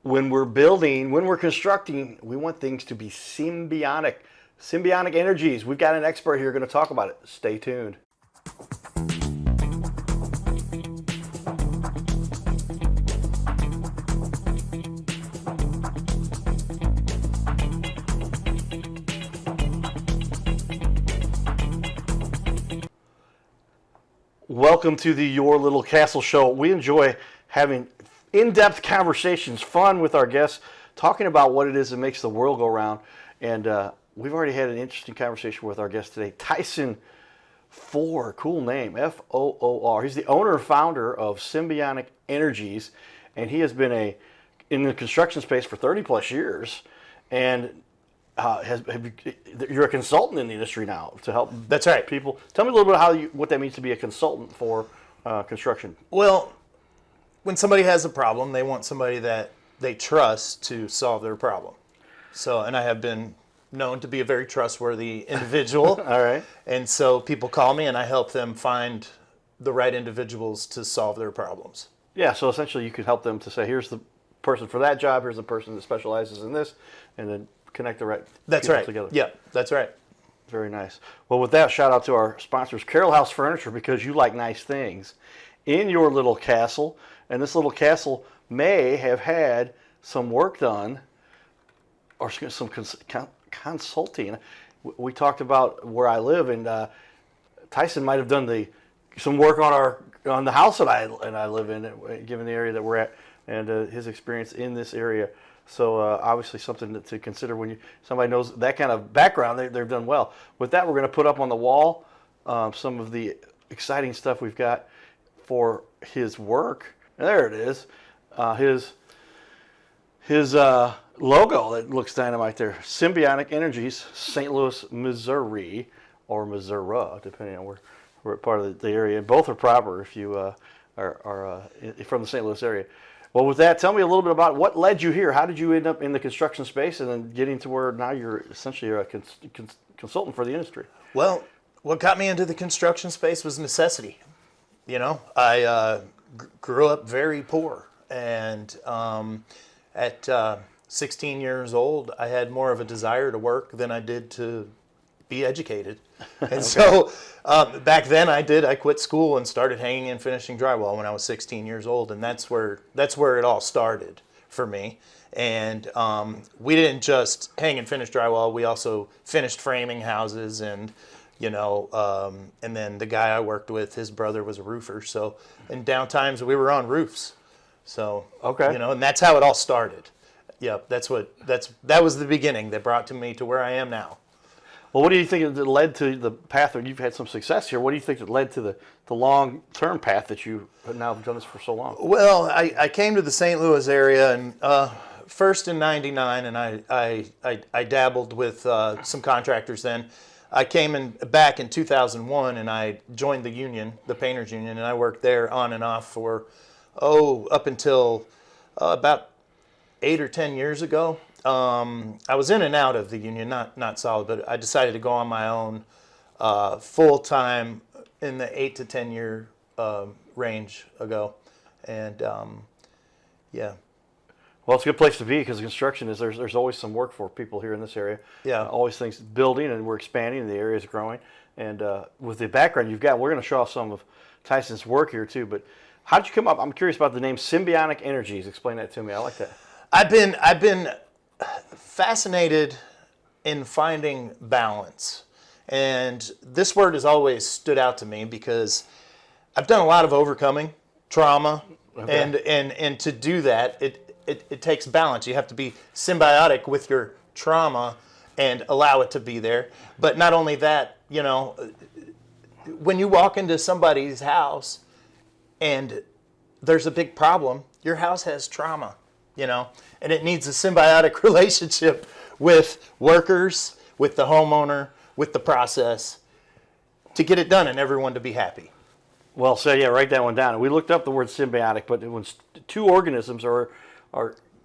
when we're building, when we're constructing, we want things to be symbiotic. Symbiotic energies. We've got an expert here going to talk about it. Stay tuned. Welcome to the Your Little Castle Show. We enjoy having in-depth conversations, fun with our guests, talking about what it is that makes the world go round. And we've already had an interesting conversation with our guest today, Tyson Foor. Cool name, Foor. He's the owner and founder of Symbiotic Energies, and he has been in the construction space for 30 plus years, and you're a consultant in the industry now to help. That's right. People. Tell me a little bit what that means to be a consultant for construction. Well, when somebody has a problem, they want somebody that they trust to solve their problem. So, and I have been known to be a very trustworthy individual. All right. And so people call me and I help them find the right individuals to solve their problems. Yeah, so essentially you could help them to say, here's the person for that job, here's the person that specializes in this, and then connect the right people together. Yeah, that's right. Very nice. Well, with that, shout out to our sponsors, Carroll House Furniture, because you like nice things in your little castle. And this little castle may have had some work done or some consulting. We talked about where I live, and Tyson might have done some work on the house that I live in, given the area that we're at, and his experience in this area. So obviously something to consider when somebody knows that kind of background. They've done well. With that, we're going to put up on the wall some of the exciting stuff we've got for his work. And there it is. His logo that looks dynamite there. Symbiotic Energies, St. Louis, Missouri, or Missouri, depending on where part of the area. Both are proper if you are from the St. Louis area. Well, with that, tell me a little bit about what led you here. How did you end up in the construction space and then getting to where now you're essentially a consultant for the industry? Well, what got me into the construction space was necessity. You know, I grew up very poor, and at 16 years old, I had more of a desire to work than I did to be educated. And okay. So back then I quit school and started hanging and finishing drywall when I was 16 years old, and that's where it all started for me. And we didn't just hang and finish drywall, we also finished framing houses, and and then the guy I worked with, his brother was a roofer, so in downtimes we were on roofs. So okay. And that's how it all started. Yep, that was the beginning that brought me to where I am now. Well, what do you think that led to the path, or you've had some success here, what do you think that led to the long-term path that you have now done this for so long? Well, I came to the St. Louis area and first in '99, and I dabbled with some contractors then. I came back in 2001, and I joined the union, the painters union, and I worked there on and off for, up until about 8 or 10 years ago. I was in and out of the union, not solid, but I decided to go on my own full-time in the 8 to 10 year range ago. And yeah. Well, it's a good place to be because construction is there's always some work for people here in this area. Yeah. Always things building, and we're expanding, and the area is growing. And with the background you've got, we're going to show off some of Tyson's work here too. But how did you come up? I'm curious about the name Symbiotic Energies. Explain that to me. I like that. I've been fascinated in finding balance, and this word has always stood out to me because I've done a lot of overcoming trauma, okay. and to do that it takes balance. You have to be symbiotic with your trauma and allow it to be there. But not only that, when you walk into somebody's house and there's a big problem, your house has trauma, and it needs a symbiotic relationship with workers, with the homeowner, with the process to get it done and everyone to be happy. Well, so yeah, write that one down. We looked up the word symbiotic, but when two organisms are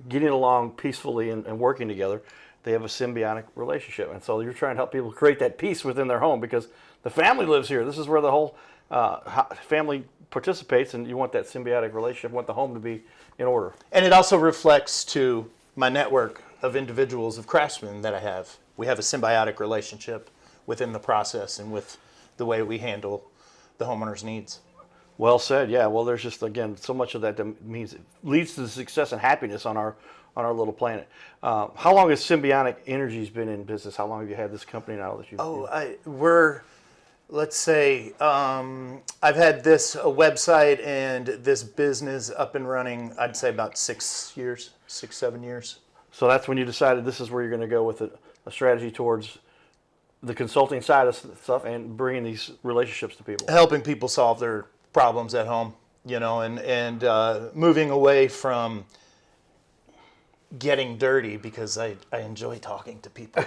getting along peacefully and working together, they have a symbiotic relationship. And so you're trying to help people create that peace within their home because the family lives here. This is where the whole family participates, and you want that symbiotic relationship, want the home to be in order. And it also reflects to my network of individuals, of craftsmen that I have. We have a symbiotic relationship within the process and with the way we handle the homeowner's needs. Well said. Yeah. Well, there's just again so much of that means it leads to the success and happiness on our little planet. How long has Symbiotic Energies been in business? How long have you had this company now that you? Let's say I've had this website and this business up and running. I'd say about 6 years, 7 years. So that's when you decided this is where you're going to go with a strategy towards the consulting side of stuff and bringing these relationships to people. Helping people solve their problems at home, and moving away from getting dirty, because I enjoy talking to people.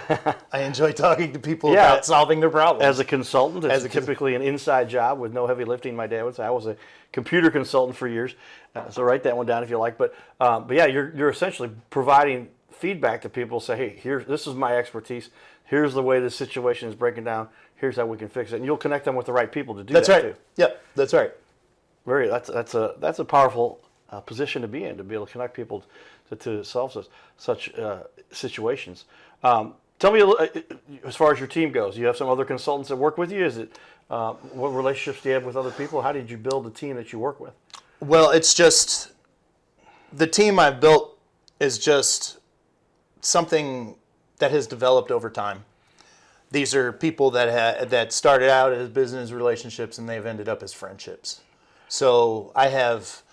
I enjoy talking to people about solving their problems. As a consultant, it's typically an inside job with no heavy lifting, my dad would say. I was a computer consultant for years, so write that one down if you like. But yeah, you're essentially providing feedback to people. Say, hey, this is my expertise. Here's the way this situation is breaking down. Here's how we can fix it, and you'll connect them with the right people to do that too. That's right. Yep, that's right. That's a powerful position to be in, to be able to connect people to solve such situations. Tell me, as far as your team goes, you have some other consultants that work with you. Is it what relationships do you have with other people? How did you build the team that you work with? Well, it's just the team I've built is just something that has developed over time. These are people that started out as business relationships and they've ended up as friendships. So I have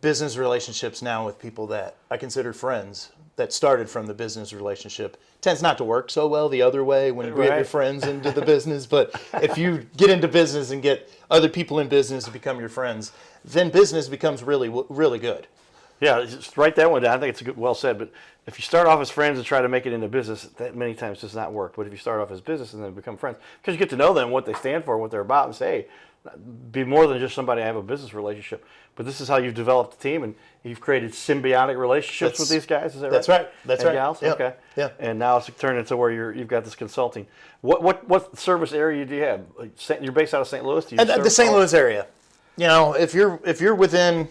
business relationships now with people that I consider friends that started from the business relationship. Tends not to work so well the other way when you get your friends into the business, but if you get into business and get other people in business to become your friends, then business becomes really, really good. Yeah, just write that one down. I think it's well said. But if you start off as friends and try to make it into business, that many times does not work. But if you start off as business and then become friends, because you get to know them, what they stand for, what they're about, and say, hey, be more than just somebody I have a business relationship. But this is how you've developed a team, and you've created symbiotic relationships with these guys. Is that right? That's right. That's and right. Gals? Yep. Okay. Yeah. And now it's turned into where you've got this consulting. What service area do you have? You're based out of St. Louis. The St. Louis area. If you're within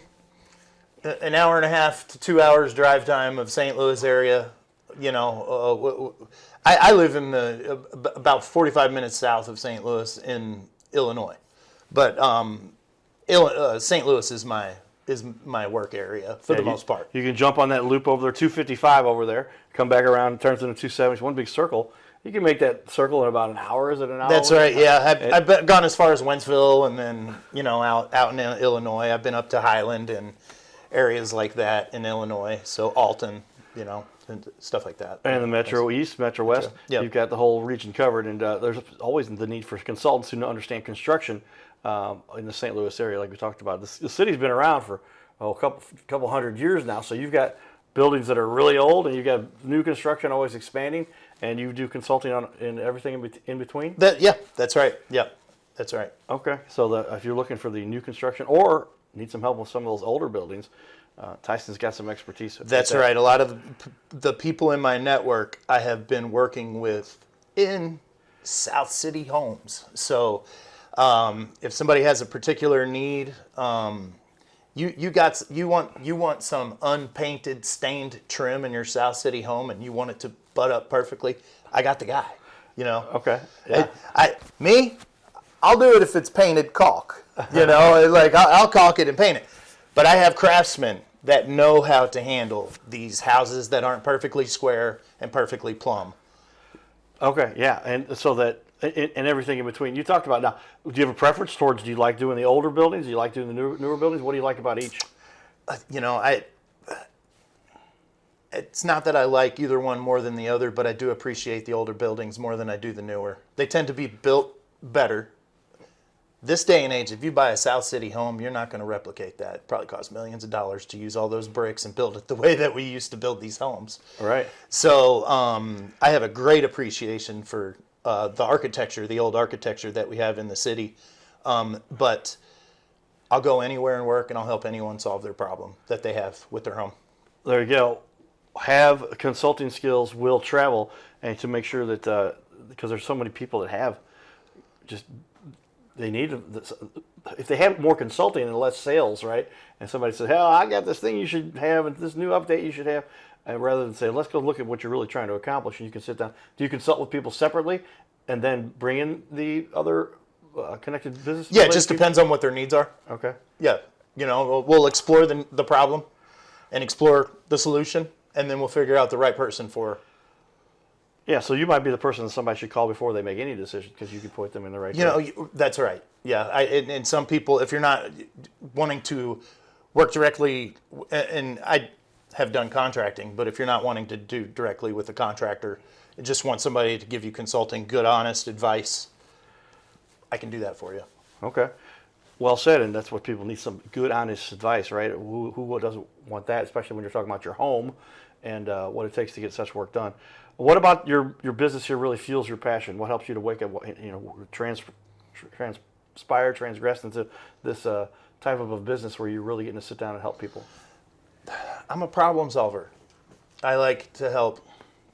an hour and a half to 2 hours drive time of St. Louis area, I live in about 45 minutes south of St. Louis in Illinois, but St. Louis is my work area for the most part. You can jump on that loop over there, 255 over there, come back around, it turns into 270, one big circle. You can make that circle in about an hour. Is it an hour? That's right. Yeah, I've gone as far as Wentzville, and then out in Illinois. I've been up to Highland and areas like that in Illinois. So Alton, and stuff like that. And the Metro East, Metro West. Yep. You've got the whole region covered, and there's always the need for consultants who understand construction in the St. Louis area, like we talked about. The city's been around for a couple hundred years now, so you've got buildings that are really old, and you've got new construction always expanding, and you do consulting in everything in between? That's right. Yeah, that's right. Okay, so if you're looking for the new construction or need some help with some of those older buildings, Tyson's got some expertise. That's right. A lot of the people in my network I have been working with in South City homes. So if somebody has a particular need, you want some unpainted, stained trim in your South City home, and you want it to butt up perfectly, I got the guy. Okay. Yeah. I'll do it if it's painted caulk. I'll caulk it and paint it. But I have craftsmen that know how to handle these houses that aren't perfectly square and perfectly plumb. Okay, yeah, and so that and everything in between. You talked about now. Do you have a preference towards? Do you like doing the older buildings? Do you like doing the newer buildings? What do you like about each? It's not that I like either one more than the other, but I do appreciate the older buildings more than I do the newer. They tend to be built better. This day and age, if you buy a South City home, you're not going to replicate that. It probably costs millions of dollars to use all those bricks and build it the way that we used to build these homes. Right. So I have a great appreciation for the architecture, the old architecture that we have in the city. But I'll go anywhere and work, and I'll help anyone solve their problem that they have with their home. There you go. Have consulting skills, will travel, and to make sure that, because there's so many people that have just they need if they have more consulting and less sales, right? And somebody says, "Hell, I got this thing you should have, and this new update you should have," and rather than say, "Let's go look at what you're really trying to accomplish," and you can sit down. Do you consult with people separately, and then bring in the other connected business? Yeah, it just depends on what their needs are. Okay. Yeah, we'll explore the problem and explore the solution, and then we'll figure out the right person for. Yeah, so you might be the person that somebody should call before they make any decision because you can point them in the right direction. That's right. Yeah, and some people, if you're not wanting to work directly, and I have done contracting, but if you're not wanting to do directly with a contractor, and just want somebody to give you consulting, good, honest advice, I can do that for you. Okay. Well said, and that's what people need, some good, honest advice, right? Who doesn't want that, especially when you're talking about your home and what it takes to get such work done. What about your business here really fuels your passion? What helps you to wake up, transgress into this type of a business where you're really getting to sit down and help people? I'm a problem solver. I like to help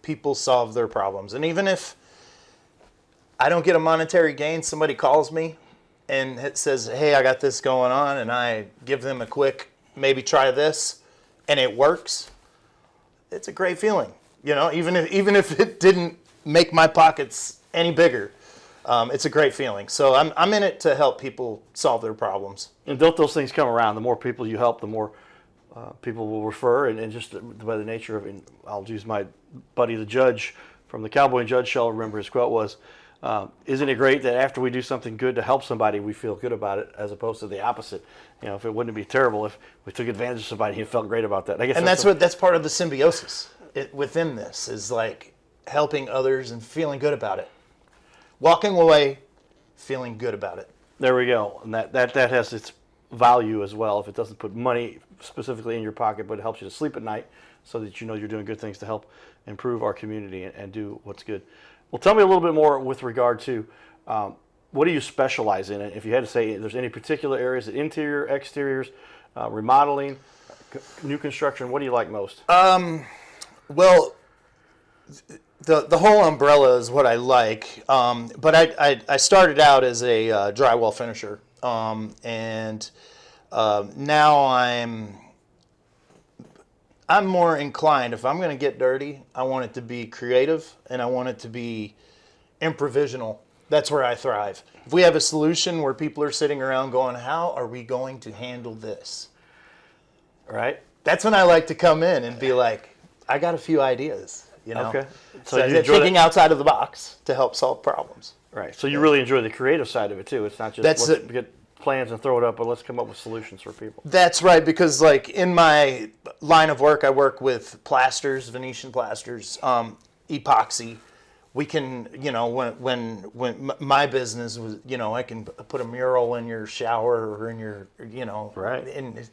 people solve their problems. And even if I don't get a monetary gain, somebody calls me and it says, "Hey, I got this going on," and I give them a quick, maybe try this, and it works, it's a great feeling. Even if it didn't make my pockets any bigger, it's a great feeling. So I'm in it to help people solve their problems. And don't those things come around? The more people you help, the more people will refer, and just by the nature of, and I'll use my buddy the judge from the Cowboy and Judge show. Remember his quote was, "Isn't it great that after we do something good to help somebody, we feel good about it, as opposed to the opposite? If it wouldn't be terrible if we took advantage of somebody and felt great about that." I guess and that's part of the symbiosis within this, is like helping others and feeling good about it, walking away feeling good about it. There we go, and that has its value as well. If it doesn't put money specifically in your pocket, but it helps you to sleep at night, so that you're doing good things to help improve our community and do what's good. Well, tell me a little bit more with regard to what do you specialize in? If you had to say, if there's any particular areas, interior, exteriors, remodeling, new construction, what do you like most? Well, the whole umbrella is what I like, but I started out as a drywall finisher, and now I'm more inclined, if I'm going to get dirty, I want it to be creative and I want it to be improvisational. That's where I thrive. If we have a solution where people are sitting around going, "How are we going to handle this?" Right? That's when I like to come in and be like, "I got a few ideas." Okay. So thinking outside of the box to help solve problems. Right. So you really enjoy the creative side of it too. It's not just let's get plans and throw it up, but let's come up with solutions for people. That's right, because like in my line of work, I work with plasters, Venetian plasters, epoxy. We can, when my business was, I can put a mural in your shower or in your, right, in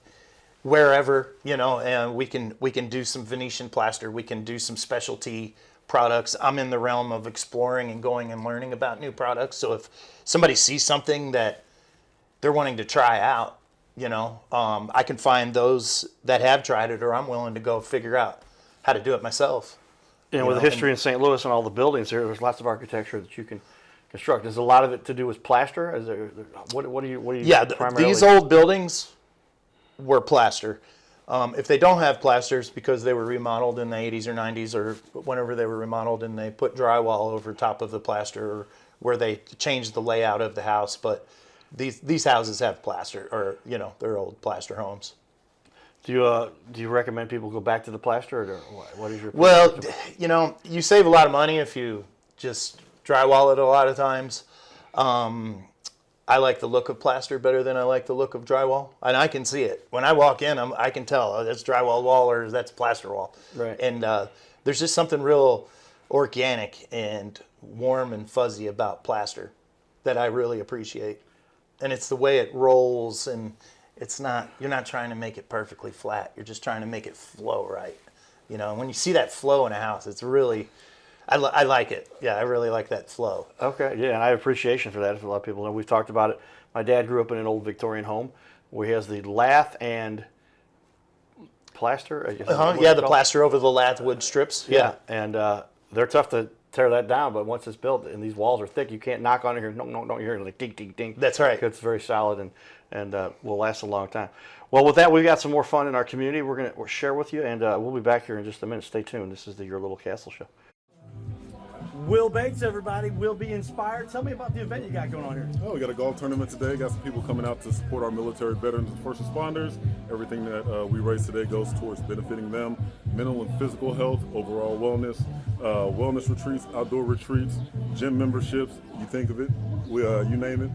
wherever, and we can do some Venetian plaster. We can do some specialty products. I'm in the realm of exploring and going and learning about new products. So if somebody sees something that they're wanting to try out, I can find those that have tried it, or I'm willing to go figure out how to do it myself. With the history in St. Louis and all the buildings here, there's lots of architecture that you can construct. Is a lot of it to do with plaster? Is there, what do you primarily? These old buildings were plaster. If they don't have plasters because they were remodeled in the 80s or 90s or whenever they were remodeled, and they put drywall over top of the plaster, or where they changed the layout of the house, but these houses have plaster, or they're old plaster homes. Do you recommend people go back to the plaster, or what is your? Well, you save a lot of money if you just drywall it a lot of times. I like the look of plaster better than I like the look of drywall, and I can see it when I walk in. I can tell that's drywall wall or that's plaster wall. Right. And there's just something real organic and warm and fuzzy about plaster that I really appreciate. And it's the way it rolls, and you're not trying to make it perfectly flat. You're just trying to make it flow right. When you see that flow in a house, it's really, I like it. Yeah, I really like that flow. Okay, yeah, and I have appreciation for that. If a lot of people know, we've talked about it. My dad grew up in an old Victorian home where he has the lath and plaster. Yeah, the plaster over the lath wood strips. Yeah, and they're tough to tear that down. But once it's built and these walls are thick, you can't knock on it here. No, no, don't. You hear it like ding, ding, ding. That's right. It's very solid and will last a long time. Well, with that, we've got some more fun in our community. We're going to share with you, and we'll be back here in just a minute. Stay tuned. This is the Your Little Castle Show. Will Bates, everybody. Will Be Inspired. Tell me about the event you got going on here. Oh, we got a golf tournament today. Got some people coming out to support our military veterans and first responders. Everything that we raise today goes towards benefiting them, mental and physical health, overall wellness, wellness retreats, outdoor retreats, gym memberships. You think of it, you name it.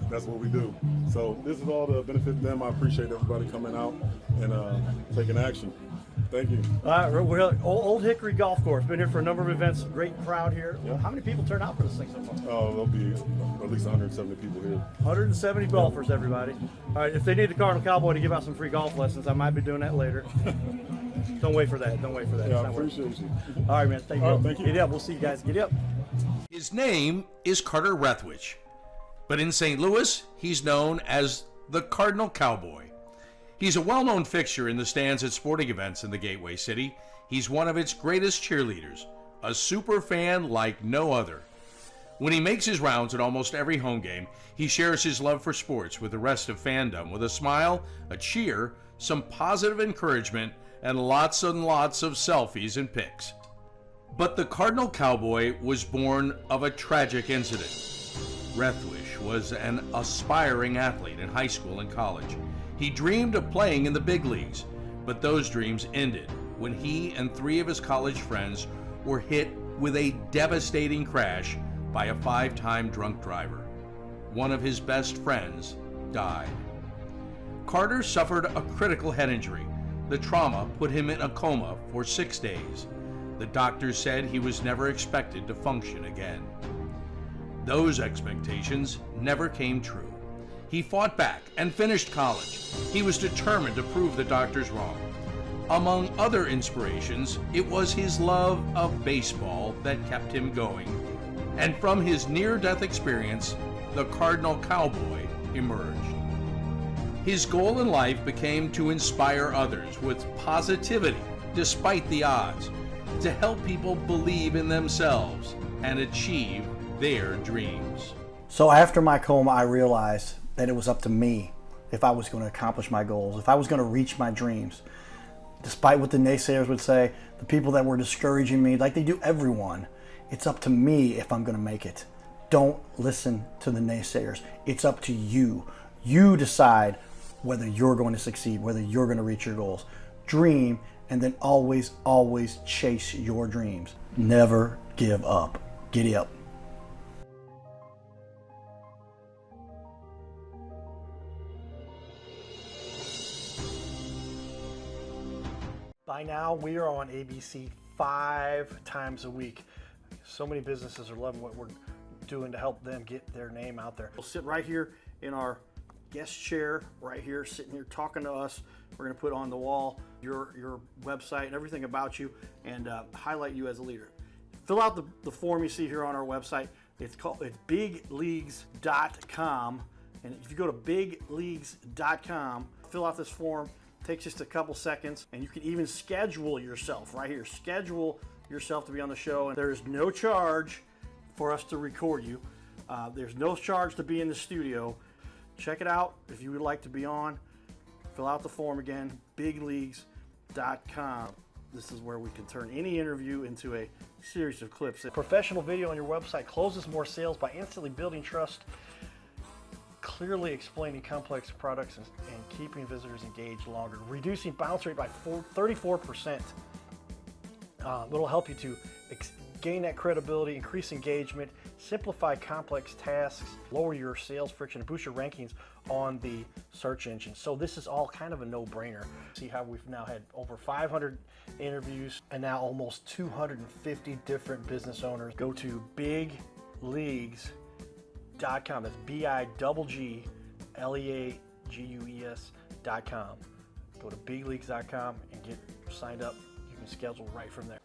That's what we do. So this is all to benefit them. I appreciate everybody coming out and taking action. Thank you. We're at Old Hickory Golf Course. Been here for a number of events. Great crowd here. Yeah. How many people turn out for this thing so far? There'll be at least 170 people here. 170 golfers, everybody. All right, if they need the Cardinal Cowboy to give out some free golf lessons, I might be doing that later. Don't wait for that. Don't wait for that. Yeah, I appreciate you. All right, man. Thank you. All right, thank you. Giddy up. We'll see you guys. Giddy up. His name is Carter Rethwich, but in St. Louis, he's known as the Cardinal Cowboy. He's a well-known fixture in the stands at sporting events in the Gateway City. He's one of its greatest cheerleaders, a super fan like no other. When he makes his rounds at almost every home game, he shares his love for sports with the rest of fandom with a smile, a cheer, some positive encouragement, and lots of selfies and pics. But the Cardinal Cowboy was born of a tragic incident. Rethwich was an aspiring athlete in high school and college. He dreamed of playing in the big leagues, but those dreams ended when he and 3 of his college friends were hit with a devastating crash by a 5-time drunk driver. One of his best friends died. Carter suffered a critical head injury. The trauma put him in a coma for 6 days. The doctors said he was never expected to function again. Those expectations never came true. He fought back and finished college. He was determined to prove the doctors wrong. Among other inspirations, it was his love of baseball that kept him going. And from his near-death experience, the Cardinal Cowboy emerged. His goal in life became to inspire others with positivity despite the odds, to help people believe in themselves and achieve their dreams. So after my coma, I realized that it was up to me if I was going to accomplish my goals, if I was going to reach my dreams. Despite what the naysayers would say, the people that were discouraging me, like they do everyone, it's up to me if I'm going to make it. Don't listen to the naysayers. It's up to you. You decide whether you're going to succeed, whether you're going to reach your goals. Dream, and then always, always chase your dreams. Never give up. Giddy up. By now, we are on ABC 5 times a week. So many businesses are loving what we're doing to help them get their name out there. We'll sit right here in our guest chair, right here, sitting here talking to us. We're going to put on the wall your website and everything about you and highlight you as a leader. Fill out the form you see here on our website. It's bigleagues.com. And if you go to bigleagues.com, fill out this form. Takes just a couple seconds, and you can even schedule yourself right here. Schedule yourself to be on the show, and there's no charge for us to record you. There's no charge to be in the studio. Check it out if you would like to be on. Fill out the form again, bigleagues.com. This is where we can turn any interview into a series of clips. Professional video on your website closes more sales by instantly building trust, clearly explaining complex products and keeping visitors engaged longer, reducing bounce rate by 34%. It'll help you to gain that credibility, increase engagement, simplify complex tasks, lower your sales friction, and boost your rankings on the search engine. So this is all kind of a no-brainer. See how we've now had over 500 interviews and now almost 250 different business owners. Go to bigleagues.com. That's bigleagues.com. Go to bigleagues.com and get signed up. You can schedule right from there.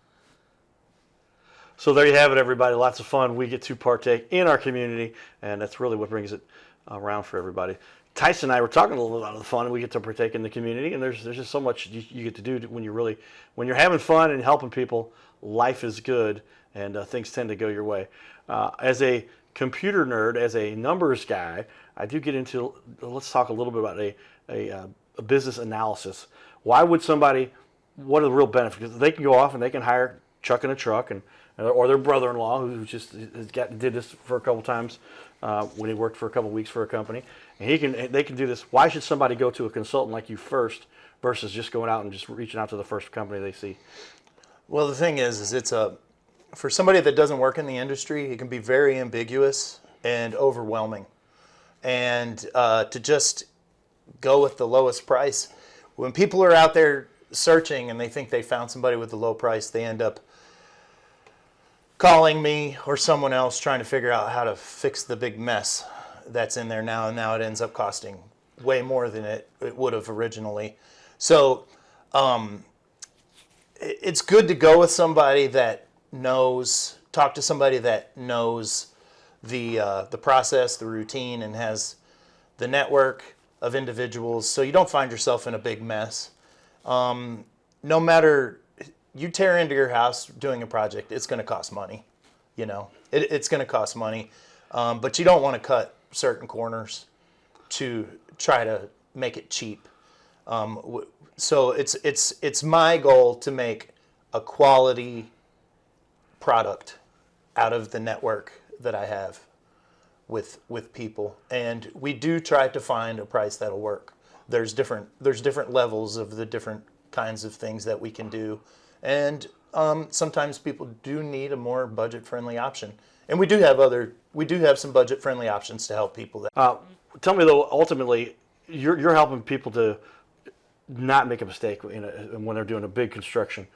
So there you have it, everybody. Lots of fun. We get to partake in our community, and that's really what brings it around for everybody. Tyson and I were talking a little bit about the fun. We get to partake in the community, and there's just so much you get to do when you're having fun and helping people. Life is good, and things tend to go your way. As a computer nerd, as a numbers guy, I do get into. Let's talk a little bit about a business analysis. Why would somebody? What are the real benefits? Because they can go off and they can hire Chuck in a truck, and or their brother-in-law who just did this for a couple times when he worked for a couple weeks for a company, and they can do this. Why should somebody go to a consultant like you first versus just going out and just reaching out to the first company they see? Well, the thing is it's for somebody that doesn't work in the industry, it can be very ambiguous and overwhelming. And to just go with the lowest price, when people are out there searching and they think they found somebody with a low price, they end up calling me or someone else trying to figure out how to fix the big mess that's in there now, and now it ends up costing way more than it would have originally. So it's good to go with somebody that talk to somebody that knows the process, the routine, and has the network of individuals, so you don't find yourself in a big mess. No matter, you tear into your house doing a project, it's going to cost money. It's going to cost money, but you don't want to cut certain corners to try to make it cheap. So it's my goal to make a quality product out of the network that I have with people, and we do try to find a price that'll work. There's different levels of the different kinds of things that we can do, and sometimes people do need a more budget-friendly option, and we do have some budget-friendly options to help people. Tell me though, ultimately, you're helping people to not make a mistake when they're doing a big construction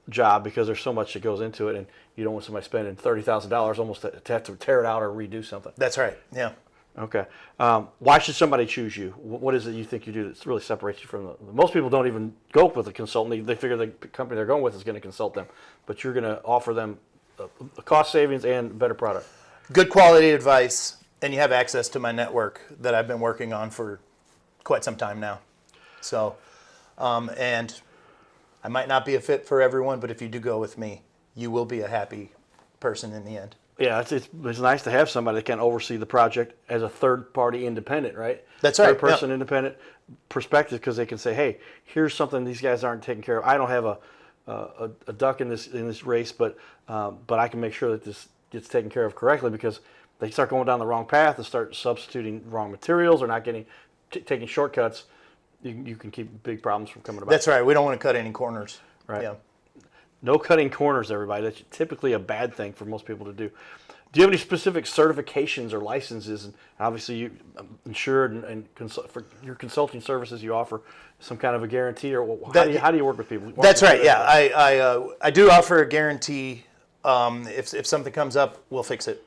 job, because there's so much that goes into it, and you don't want somebody spending $30,000 almost to have to tear it out or redo something. That's right. Yeah. Okay. Why should somebody choose you? What is it you think you do that really separates you from most people? Don't even go with a consultant. They figure the company they're going with is going to consult them, but you're going to offer them a cost savings and better product. Good quality advice, and you have access to my network that I've been working on for quite some time now. So, and I might not be a fit for everyone, but if you do go with me, you will be a happy person in the end. Yeah, it's nice to have somebody that can oversee the project as a third-party independent, right? That's right. Third-person independent perspective, because they can say, "Hey, here's something these guys aren't taking care of. I don't have a duck in this race, but I can make sure that this gets taken care of correctly." Because they start going down the wrong path and start substituting wrong materials or not taking shortcuts. You can keep big problems from coming about. That's right. We don't want to cut any corners. Right. Yeah. No cutting corners, everybody. That's typically a bad thing for most people to do. Do you have any specific certifications or licenses? And obviously, you insured and for your consulting services, you offer some kind of a guarantee, or how do you work with people? That's right. Yeah, I do offer a guarantee. If something comes up, we'll fix it.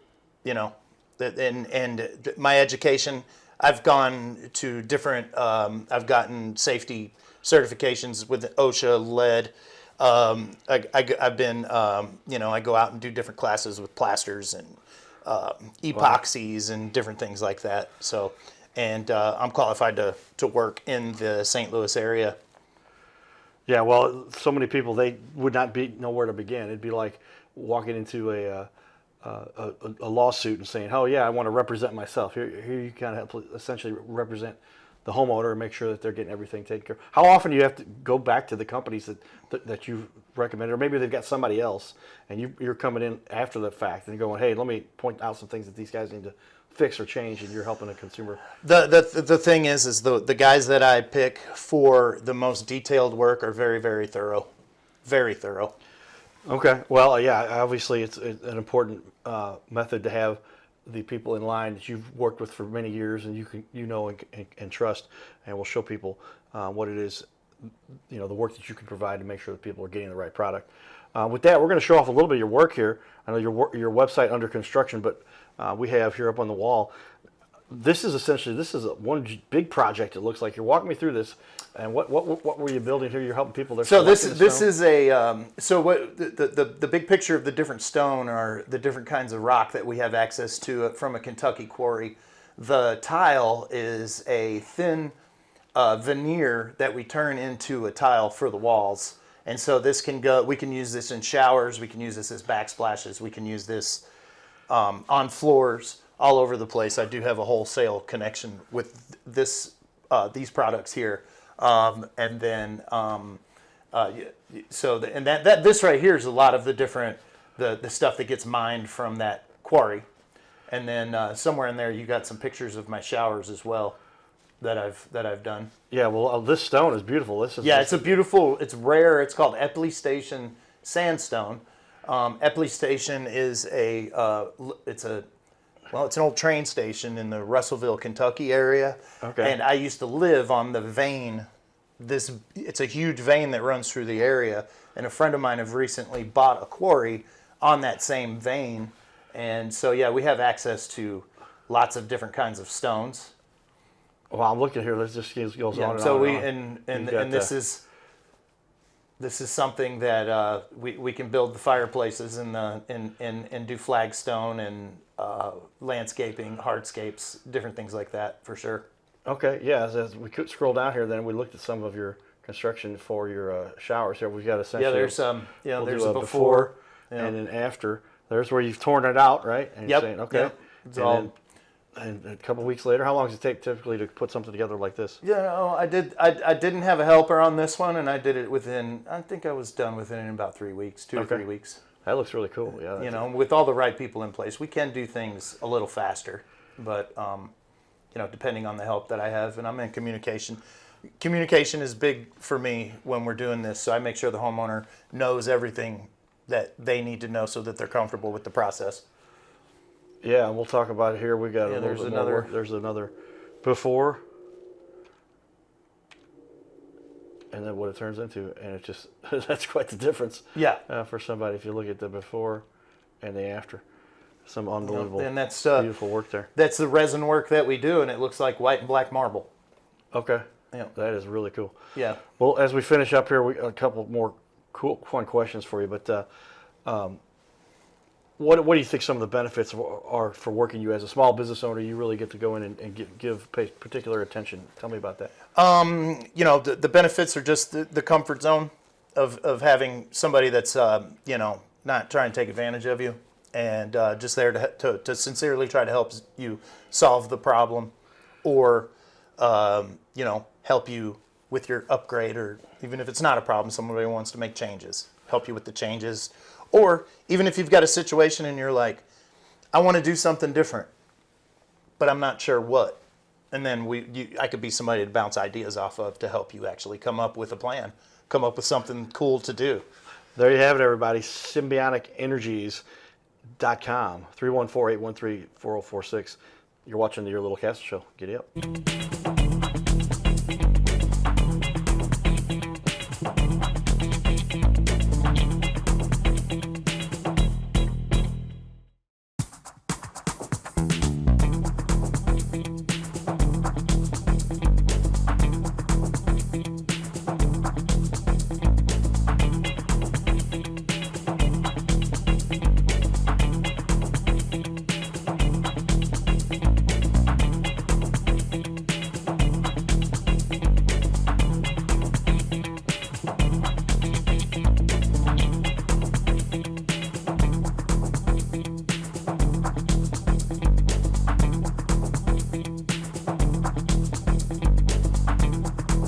And my education, I've gone to different. I've gotten safety certifications with OSHA, lead. I've been, I go out and do different classes with plasters and epoxies and different things like that. So, and I'm qualified to work in the St. Louis area. Yeah, well, so many people, they would not know where to begin. It'd be like walking into a lawsuit and saying, "Oh yeah, I want to represent myself." Here you kind of essentially represent the homeowner and make sure that they're getting everything taken care of. How often do you have to go back to the companies that you've recommended, or maybe they've got somebody else, and you're coming in after the fact and going, "Hey, let me point out some things that these guys need to fix or change," and you're helping a consumer? The thing is the guys that I pick for the most detailed work are very, very thorough, very thorough. Okay. Well, yeah. Obviously, it's an important method to have the people in line that you've worked with for many years, and you know and trust, and will show people what it is, the work that you can provide to make sure that people are getting the right product. With that, we're going to show off a little bit of your work here. I know your website under construction, but we have here up on the wall. This is one big project. It looks like you're walking me through this. And what were you building here? You're helping people. So this is a so what the big picture of the different stone are the different kinds of rock that we have access to from a Kentucky quarry. The tile is a thin veneer that we turn into a tile for the walls, And so this can go, we can use this in showers, we can use this as backsplashes, we can use this on floors all over the place. I do have a wholesale connection with these products here. And then, this right here is a lot of the different, the stuff that gets mined from that quarry. And then somewhere in there you got some pictures of my showers as well that I've done. Yeah, well, this stone is beautiful. This is It's a beautiful, it's rare. It's called Epley Station sandstone. Epley Station is it's an old train station in the Russellville, Kentucky area. Okay. And I used to live on the vein. It's a huge vein that runs through the area. And a friend of mine have recently bought a quarry on that same vein. And so, yeah, we have access to lots of different kinds of stones. Well, I'm looking here. This just goes on and So on. this is something that we can build the fireplaces and do flagstone and landscaping, hardscapes, different things like that for sure. Okay, yeah. As we could scroll down here, then we looked at some of your construction for your showers here. We've got essentially There's we'll there's do a before and then after. There's where you've torn it out, right? And you're saying, okay. Yep. It's and all. then, and a couple weeks later, how long does it take typically to put something together like this? I didn't have a helper on this one, and I did it within. I think I was done within about 3 weeks, 2 to 3 weeks. That looks really cool. Yeah. With all the right people in place, we can do things a little faster, but depending on the help that I have, and I'm in communication. Communication is big for me when we're doing this, so I make sure the homeowner knows everything that they need to know so that they're comfortable with the process. Yeah, and we'll talk about it here. We got a little there's bit another- more work. There's another before, and then what it turns into, and it just that's quite the difference. Yeah. For somebody, if you look at the before and the after, some unbelievable, And that's beautiful work there. That's the resin work that we do, and it looks like white and black marble. Okay. Yeah. That is really cool. Yeah. Well, as we finish up here, a couple more cool, fun questions for you. But what do you think some of the benefits are for working you as a small business owner? You really get to go in and pay particular attention. Tell me about that. The benefits are just the comfort zone of having somebody that's not trying to take advantage of you, and just there to sincerely try to help you solve the problem, or help you with your upgrade, or even if it's not a problem, somebody wants to make changes, help you with the changes. Or even if you've got a situation and you're like, I want to do something different, but I'm not sure what. And then I could be somebody to bounce ideas off of to help you actually come up with a plan, come up with something cool to do. There you have it, everybody. SymbioticEnergies.com, 314-813-4046. You're watching the Your Little Castle Show. Giddy up.